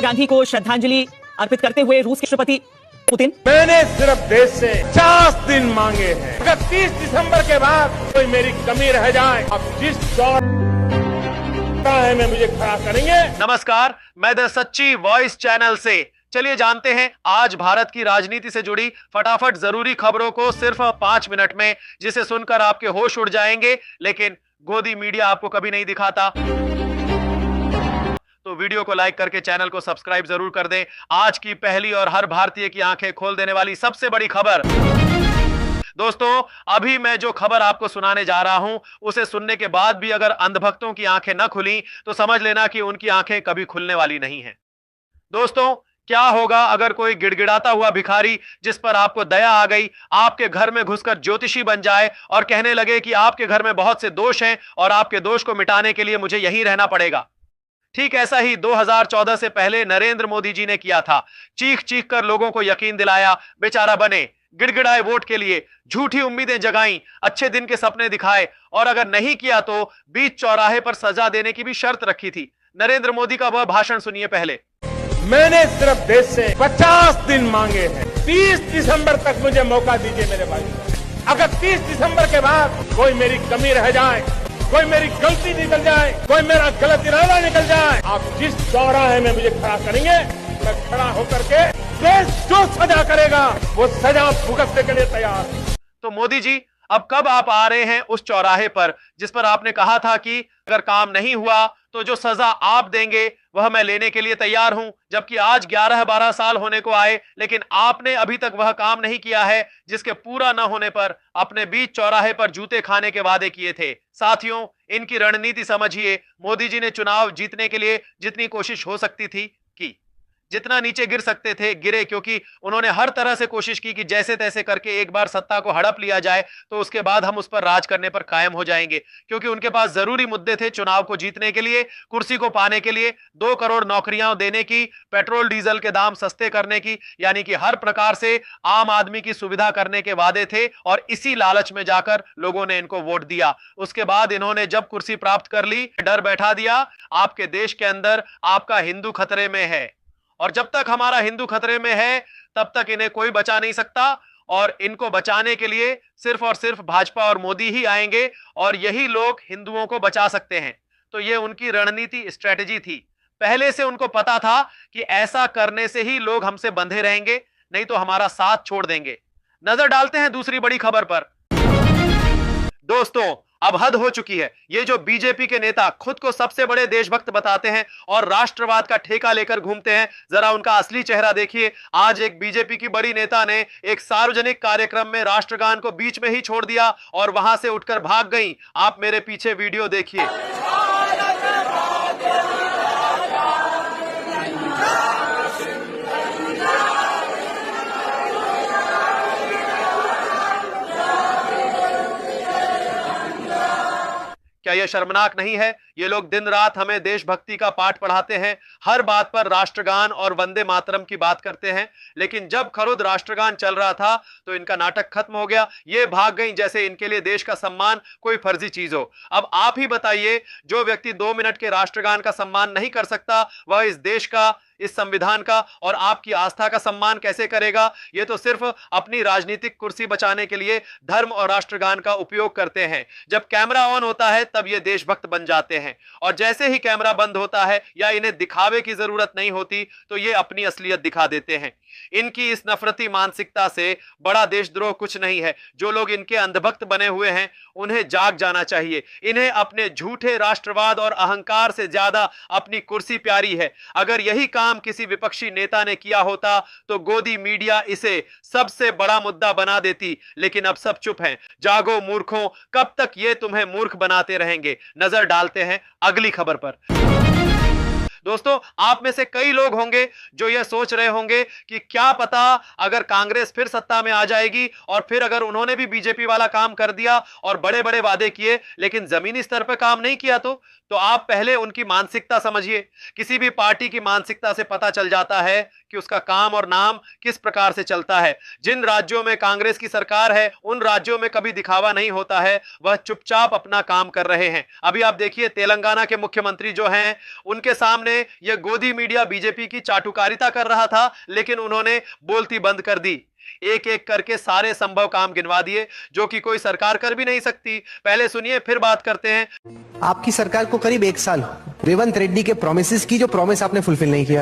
गांधी को श्रद्धांजलि अर्पित करते हुए रूस के राष्ट्रपति पुतिन, मैंने सिर्फ देश से 50 दिन मांगे हैं। अगर 30 दिसंबर के बाद कोई मेरी कमी रह जाए, अब जिस चौराहे में मुझे खड़ा करेंगे। नमस्कार, मैं द सच्ची वॉइस चैनल से। चलिए जानते हैं आज भारत की राजनीति से जुड़ी फटाफट जरूरी खबरों को सिर्फ 5 मिनट में, जिसे सुनकर आपके होश उड़ जाएंगे, लेकिन गोदी मीडिया आपको कभी नहीं दिखाता। तो वीडियो को लाइक करके चैनल को सब्सक्राइब जरूर कर दें। आज की पहली और हर भारतीय की आंखें खोल देने वाली सबसे बड़ी खबर। दोस्तों, अभी मैं जो खबर आपको सुनाने जा रहा हूं, उसे सुनने के बाद भी अगर अंधभक्तों की आंखें न खुली तो समझ लेना कि उनकी आंखें कभी खुलने वाली नहीं हैं। दोस्तों, क्या होगा अगर कोई गिड़गिड़ाता हुआ भिखारी, जिस पर आपको दया आ गई, आपके घर में घुसकर ज्योतिषी बन जाए और कहने लगे कि आपके घर में बहुत से दोष हैं और आपके दोष को मिटाने के लिए मुझे यहीं रहना पड़ेगा। ठीक ऐसा ही 2014 से पहले नरेंद्र मोदी जी ने किया था। चीख चीख कर लोगों को यकीन दिलाया, बेचारा बने, गिड़गिड़ाए वोट के लिए, झूठी उम्मीदें जगाई, अच्छे दिन के सपने दिखाए और अगर नहीं किया तो बीच चौराहे पर सजा देने की भी शर्त रखी थी। नरेंद्र मोदी का वह भाषण सुनिए पहले। मैंने सिर्फ देश से 50 दिन मांगे हैं। 30 दिसंबर तक मुझे मौका दीजिए मेरे भाई। अगर 30 दिसंबर के बाद कोई मेरी कमी रह जाए, कोई मेरी गलती निकल जाए, कोई मेरा गलत इरादा निकल जाए, आप जिस चौराहे में मुझे खड़ा करेंगे, मैं खड़ा होकर के देश जो सजा करेगा वो सजा भुगतने के लिए तैयार। तो मोदी जी, अब कब आप आ रहे हैं उस चौराहे पर जिस पर आपने कहा था कि अगर काम नहीं हुआ तो जो सजा आप देंगे वह मैं लेने के लिए तैयार हूं, जबकि आज 11-12 साल होने को आए, लेकिन आपने अभी तक वह काम नहीं किया है जिसके पूरा न होने पर अपने बीच चौराहे पर जूते खाने के वादे किए थे। साथियों, इनकी रणनीति समझिए। मोदी जी ने चुनाव जीतने के लिए जितनी कोशिश हो सकती थी की, जितना नीचे गिर सकते थे गिरे, क्योंकि उन्होंने हर तरह से कोशिश की कि जैसे तैसे करके एक बार सत्ता को हड़प लिया जाए तो उसके बाद हम उस पर राज करने पर कायम हो जाएंगे, क्योंकि उनके पास जरूरी मुद्दे थे चुनाव को जीतने के लिए, कुर्सी को पाने के लिए। 2 करोड़ नौकरियां देने की, पेट्रोल डीजल के दाम सस्ते करने की, यानी कि हर प्रकार से आम आदमी की सुविधा करने के वादे थे और इसी लालच में जाकर लोगों ने इनको वोट दिया। उसके बाद इन्होंने जब कुर्सी प्राप्त कर ली, डर बैठा दिया, आपके देश के अंदर आपका हिंदू खतरे में है और जब तक हमारा हिंदू खतरे में है तब तक इन्हें कोई बचा नहीं सकता और इनको बचाने के लिए सिर्फ और सिर्फ भाजपा और मोदी ही आएंगे और यही लोग हिंदुओं को बचा सकते हैं। तो ये उनकी रणनीति, स्ट्रेटेजी थी। पहले से उनको पता था कि ऐसा करने से ही लोग हमसे बंधे रहेंगे, नहीं तो हमारा साथ छोड़ देंगे। नजर डालते हैं दूसरी बड़ी खबर पर। दोस्तों, अब हद हो चुकी है। ये जो बीजेपी के नेता खुद को सबसे बड़े देशभक्त बताते हैं और राष्ट्रवाद का ठेका लेकर घूमते हैं, जरा उनका असली चेहरा देखिए। आज एक बीजेपी की बड़ी नेता ने एक सार्वजनिक कार्यक्रम में राष्ट्रगान को बीच में ही छोड़ दिया और वहां से उठकर भाग गई। आप मेरे पीछे वीडियो देखिए। क्या यह शर्मनाक नहीं है? ये लोग दिन रात हमें देशभक्ति का पाठ पढ़ाते हैं, हर बात पर राष्ट्रगान और वंदे मातरम की बात करते हैं, लेकिन जब खरुद राष्ट्रगान चल रहा था तो इनका नाटक खत्म हो गया। ये भाग गई जैसे इनके लिए देश का सम्मान कोई फर्जी चीज हो। अब आप ही बताइए, जो व्यक्ति 2 मिनट के राष्ट्रगान का सम्मान नहीं कर सकता, वह इस देश का, इस संविधान का और आपकी आस्था का सम्मान कैसे करेगा? ये तो सिर्फ अपनी राजनीतिक कुर्सी बचाने के लिए धर्म और राष्ट्रगान का उपयोग करते हैं। जब कैमरा ऑन होता है तब ये देशभक्त बन जाते हैं और जैसे ही कैमरा बंद होता है या इन्हें दिखावे की जरूरत नहीं होती तो ये अपनी असलियत दिखा देते हैं। इनकी इस नफरती मानसिकता से बड़ा देशद्रोह कुछ नहीं है। जो लोग इनके अंधभक्त बने हुए हैं उन्हें जाग जाना चाहिए। इन्हें अपने झूठे राष्ट्रवाद और अहंकार से ज्यादा अपनी कुर्सी प्यारी है। अगर यही काम किसी विपक्षी नेता ने किया होता तो गोदी मीडिया इसे सबसे बड़ा मुद्दा बना देती, लेकिन अब सब चुप हैं। जागो मूर्खों, कब तक ये तुम्हें मूर्ख बनाते रहेंगे? नजर डालते हैं अगली खबर पर। दोस्तों, आप में से कई लोग होंगे जो यह सोच रहे होंगे कि क्या पता अगर कांग्रेस फिर सत्ता में आ जाएगी और फिर अगर उन्होंने भी बीजेपी वाला काम कर दिया और बड़े बड़े वादे किए लेकिन जमीनी स्तर पर काम नहीं किया तो आप पहले उनकी मानसिकता समझिए। किसी भी पार्टी की मानसिकता से पता चल जाता है कि उसका काम और नाम किस प्रकार से चलता है। जिन राज्यों में कांग्रेस की सरकार है उन राज्यों में कभी दिखावा नहीं होता है, वह चुपचाप अपना काम कर रहे हैं। अभी आप देखिए तेलंगाना के मुख्यमंत्री जो हैं उनके सामने में यह गोदी मीडिया बीजेपी की चाटुकारिता कर रहा था, लेकिन उन्होंने बोलती बंद कर दी। एक एक करके सारे संभव काम गिनवा दिए जो कि कोई सरकार कर भी नहीं सकती। पहले सुनिए फिर बात करते हैं। आपकी सरकार को करीब 1 साल रेवंत रेड्डी के प्रॉमिसेस की, जो प्रॉमिस आपने फुलफिल नहीं किया।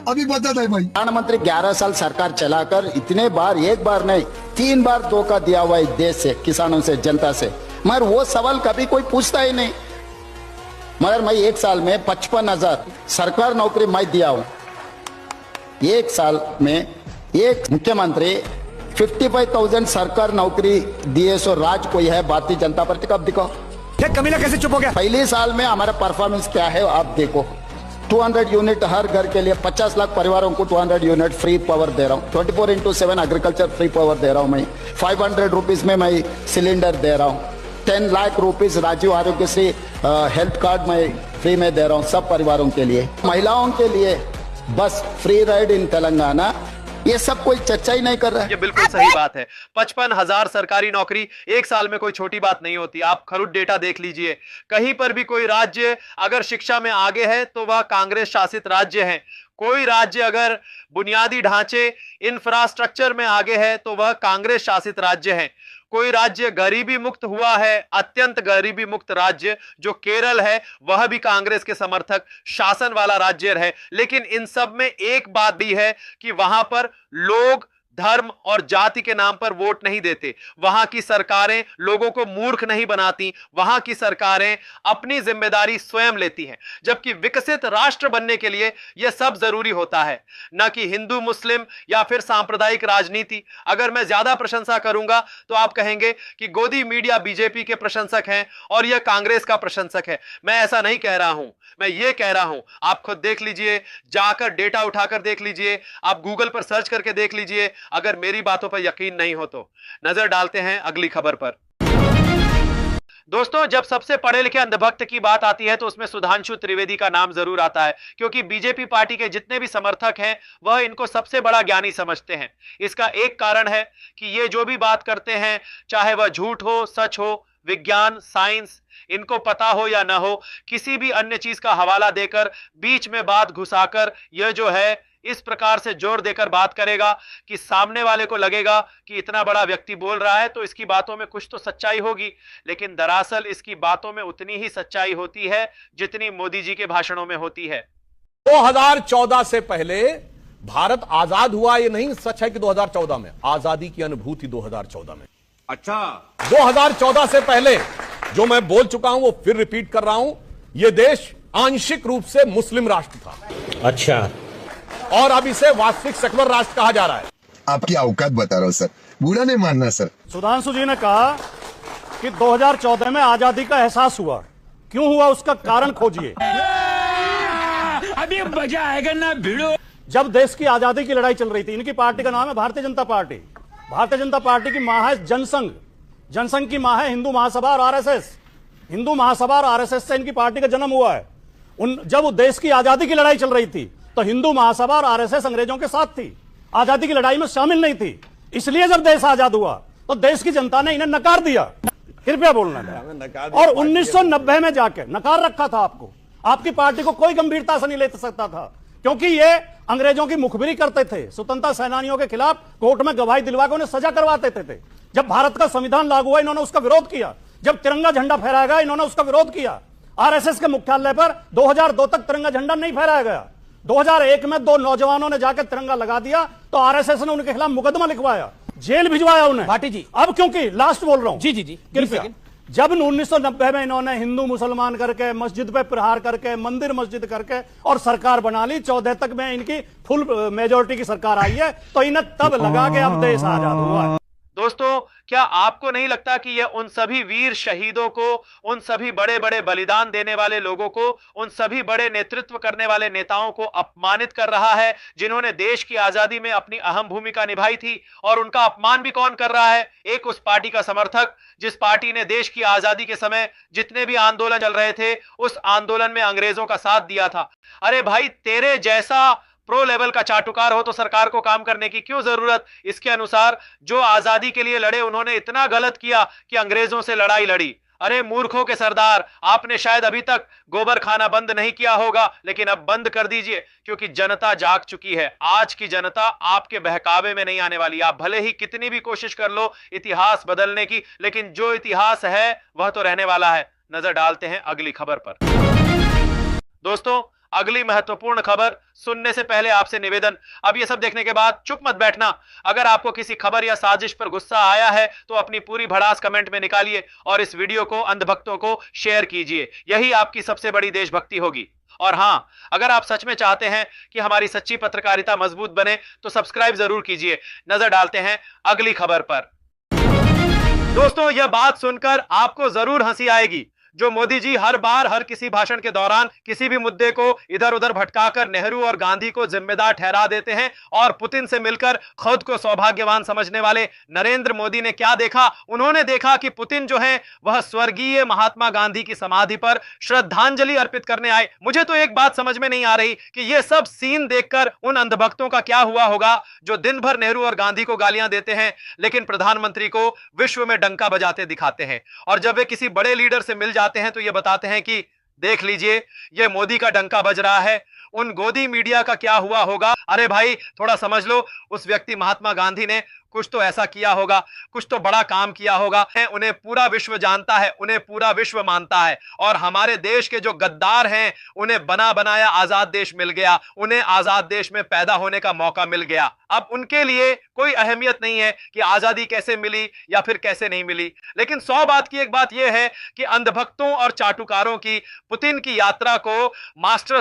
अभी बता दे भाई, प्रधानमंत्री 11 साल सरकार चलाकर इतने बार, एक बार नहीं 3 बार धोखा दिया हुआ है देश से, किसानों से, जनता से, मगर वो सवाल कभी कोई पूछता ही नहीं। मगर मैं 1 साल में 55,000 सरकार नौकरी मैं दिया हूं। 1 साल में एक मुख्यमंत्री 55,000 सरकार नौकरी दिए, सो राज कोई है भारतीय जनता पार्टी का? अब देखो कमीना कैसे चुप हो गया। पहले साल में हमारा परफॉर्मेंस क्या है आप देखो। 200 यूनिट हर घर के लिए, 50 लाख परिवारों को 200 यूनिट फ्री पावर दे रहा हूँ। 24/7 एग्रीकल्चर फ्री पावर दे रहा हूँ मैं। 500 रुपीज में मैं सिलेंडर दे रहा हूँ। 10 lakh rupees Rajiv Aarogyasri health card मैं फ्री में दे रहा हूँ सब परिवारों के लिए। महिलाओं के लिए बस फ्री राइड इन तेलंगाना, ये सब कोई चर्चा ही नहीं कर रहा है। ये बिल्कुल सही बात है। 55,000 सरकारी नौकरी 1 साल में कोई छोटी बात नहीं होती। आप खरुद डेटा देख लीजिए, कहीं पर भी कोई राज्य अगर शिक्षा में आगे है तो वह कांग्रेस शासित राज्य है। कोई राज्य अगर बुनियादी ढांचे इंफ्रास्ट्रक्चर में आगे है तो वह कांग्रेस शासित राज्य है। कोई राज्य गरीबी मुक्त हुआ है, अत्यंत गरीबी मुक्त राज्य जो केरल है, वह भी कांग्रेस के समर्थक शासन वाला राज्य है। लेकिन इन सब में एक बात भी है कि वहां पर लोग धर्म और जाति के नाम पर वोट नहीं देते। वहां की सरकारें लोगों को मूर्ख नहीं बनाती, वहां की सरकारें अपनी जिम्मेदारी स्वयं लेती हैं। जबकि विकसित राष्ट्र बनने के लिए यह सब जरूरी होता है, न कि हिंदू मुस्लिम या फिर सांप्रदायिक राजनीति। अगर मैं ज्यादा प्रशंसा करूंगा तो आप कहेंगे कि गोदी मीडिया बीजेपी के प्रशंसक हैं और यह कांग्रेस का प्रशंसक है। मैं ऐसा नहीं कह रहा हूं, मैं ये कह रहा हूं, आप खुद देख लीजिए, जाकर डेटा उठाकर देख लीजिए, आप गूगल पर सर्च करके देख लीजिए। अगर मेरी बातों पर यकीन नहीं हो तो नजर डालते हैं अगली खबर पर। दोस्तों, जब सबसे पढ़े लिखे अंधभक्त की बात आती है तो उसमें सुधांशु त्रिवेदी का नाम जरूर आता है, क्योंकि बीजेपी पार्टी के जितने भी समर्थक हैं वह इनको सबसे बड़ा ज्ञानी समझते हैं। इसका एक कारण है कि ये जो भी बात करते हैं, चाहे वह झूठ हो, सच हो, विज्ञान, साइंस, इनको पता हो या ना हो, किसी भी अन्य चीज का हवाला देकर बीच में बात घुसाकर यह जो है इस प्रकार से जोर देकर बात करेगा कि सामने वाले को लगेगा कि इतना बड़ा व्यक्ति बोल रहा है तो इसकी बातों में कुछ तो सच्चाई होगी। लेकिन दरअसल इसकी बातों में उतनी ही सच्चाई होती है जितनी मोदी जी के भाषणों में होती है। 2014 से पहले भारत आजाद हुआ, ये नहीं सच है कि 2014 में आजादी की अनुभूति 2014 में। अच्छा, 2014 से पहले जो मैं बोल चुका हूं वो फिर रिपीट कर रहा हूं, यह देश आंशिक रूप से मुस्लिम राष्ट्र था। अच्छा, और अब इसे वास्तविक सेकुलर राष्ट्र कहा जा रहा है। आपकी औकात बता रहा हूँ सर, बुरा नहीं मानना सर। सुधांशु जी ने कहा कि 2014 में आजादी का एहसास हुआ, क्यों हुआ उसका कारण खोजिए। अभी मजा आएगा ना भिड़ो। जब देश की आजादी की लड़ाई चल रही थी, इनकी पार्टी का नाम है भारतीय जनता पार्टी। भारतीय जनता पार्टी की मां है जनसंघ, जनसंघ की मां है हिंदू महासभा और आरएसएस। हिंदू महासभा और आरएसएस से इनकी पार्टी का जन्म हुआ है। जब देश की आजादी की लड़ाई चल रही थी तो हिंदू महासभा और आरएसएस अंग्रेजों के साथ थी, आजादी की लड़ाई में शामिल नहीं थी। इसलिए जब देश आजाद हुआ तो देश की जनता ने इन्हें नकार दिया। कृपया बोलना है। और 1990 में जाके नकार रखा था आपको, आपकी पार्टी को कोई गंभीरता से नहीं ले सकता था, क्योंकि ये अंग्रेजों की मुखबिरी करते थे, स्वतंत्रता सेनानियों के खिलाफ कोर्ट में गवाही दिलवा के उन्हें सजा करवाते थे। जब भारत का संविधान लागू हुआ इन्होंने उसका विरोध किया। जब तिरंगा झंडा फहराया गया इन्होंने उसका विरोध किया। आरएसएस के मुख्यालय पर 2002 तक तिरंगा झंडा नहीं फहराया गया। 2001 में 2 नौजवानों ने जाकर तिरंगा लगा दिया तो आरएसएस ने उनके खिलाफ मुकदमा लिखवाया, जेल भिजवाया उन्हें। भाटी जी, अब क्योंकि लास्ट बोल रहा हूं, जी, कृपया, जब 1990 में इन्होंने हिंदू मुसलमान करके, मस्जिद पे प्रहार करके, मंदिर मस्जिद करके और सरकार बना ली, 14 तक में इनकी फुल मेजोरिटी की सरकार आई है, तो इन्हें तब लगा के अब देश आजाद हुआ है। दोस्तों, क्या आपको नहीं लगता कि यह उन सभी वीर शहीदों को, उन सभी बड़े बड़े बलिदान देने वाले लोगों को, उन सभी बड़े नेतृत्व करने वाले नेताओं को अपमानित कर रहा है जिन्होंने देश की आजादी में अपनी अहम भूमिका निभाई थी? और उनका अपमान भी कौन कर रहा है? एक उस पार्टी का समर्थक जिस पार्टी ने देश की आजादी के समय जितने भी आंदोलन चल रहे थे उस आंदोलन में अंग्रेजों का साथ दिया था। अरे भाई, तेरे जैसा प्रो लेवल का चाटुकार हो तो सरकार को काम करने की क्यों जरूरत? इसके अनुसार जो आजादी के लिए लड़े उन्होंने इतना गलत किया कि अंग्रेजों से लड़ाई लड़ी। अरे मूर्खों के सरदार, आपने शायद अभी तक गोबर खाना बंद नहीं किया होगा, लेकिन अब बंद कर दीजिए, क्योंकि जनता जाग चुकी है। आज की जनता आपके बहकावे में नहीं आने वाली। आप भले ही कितनी भी कोशिश कर लो इतिहास बदलने की, लेकिन जो इतिहास है वह तो रहने वाला है। नजर डालते हैं अगली खबर पर। दोस्तों, अगली महत्वपूर्ण खबर सुनने से पहले आपसे निवेदन, अब ये सब देखने के बाद चुप मत बैठना। अगर आपको किसी खबर या साजिश पर गुस्सा आया है तो अपनी पूरी भड़ास कमेंट में निकालिए और इस वीडियो को अंधभक्तों को शेयर कीजिए। यही आपकी सबसे बड़ी देशभक्ति होगी। और हां, अगर आप सच में चाहते हैं कि हमारी सच्ची पत्रकारिता मजबूत बने तो सब्सक्राइब जरूर कीजिए। नजर डालते हैं अगली खबर पर। दोस्तों, यह बात सुनकर आपको जरूर हंसी आएगी। जो मोदी जी हर बार हर किसी भाषण के दौरान किसी भी मुद्दे को इधर उधर भटकाकर नेहरू और गांधी को जिम्मेदार ठहरा देते हैं, और पुतिन से मिलकर खुद को सौभाग्यवान समझने वाले नरेंद्र मोदी ने क्या देखा? उन्होंने देखा कि पुतिन जो है वह स्वर्गीय महात्मा गांधी की समाधि पर श्रद्धांजलि अर्पित करने आए। मुझे तो एक बात समझ में नहीं आ रही कि यह सब सीन देखकर उन अंधभक्तों का क्या हुआ होगा जो दिन भर नेहरू और गांधी को गालियां देते हैं, लेकिन प्रधानमंत्री को विश्व में डंका बजाते दिखाते हैं। और जब वे किसी बड़े लीडर से मिल जाते हैं तो ये बताते हैं कि देख लीजिए, ये मोदी का डंका बज रहा है। उन गोदी मीडिया का क्या हुआ होगा? अरे भाई, थोड़ा समझ लो। उस व्यक्ति महात्मा गांधी ने कुछ तो ऐसा किया होगा, कुछ तो बड़ा काम किया होगा। उन्हें पूरा विश्व जानता है, उन्हें पूरा विश्व मानता है। और हमारे देश के जो गद्दार हैं, उन्हें बना बनाया आजाद देश मिल गया, उन्हें आजाद देश में पैदा होने का मौका मिल गया। अब उनके लिए कोई अहमियत नहीं है कि आजादी कैसे मिली या फिर कैसे नहीं मिली। लेकिन 100 बात की एक बात यह है कि अंधभक्तों और चाटुकारों की पुतिन की यात्रा को मास्टर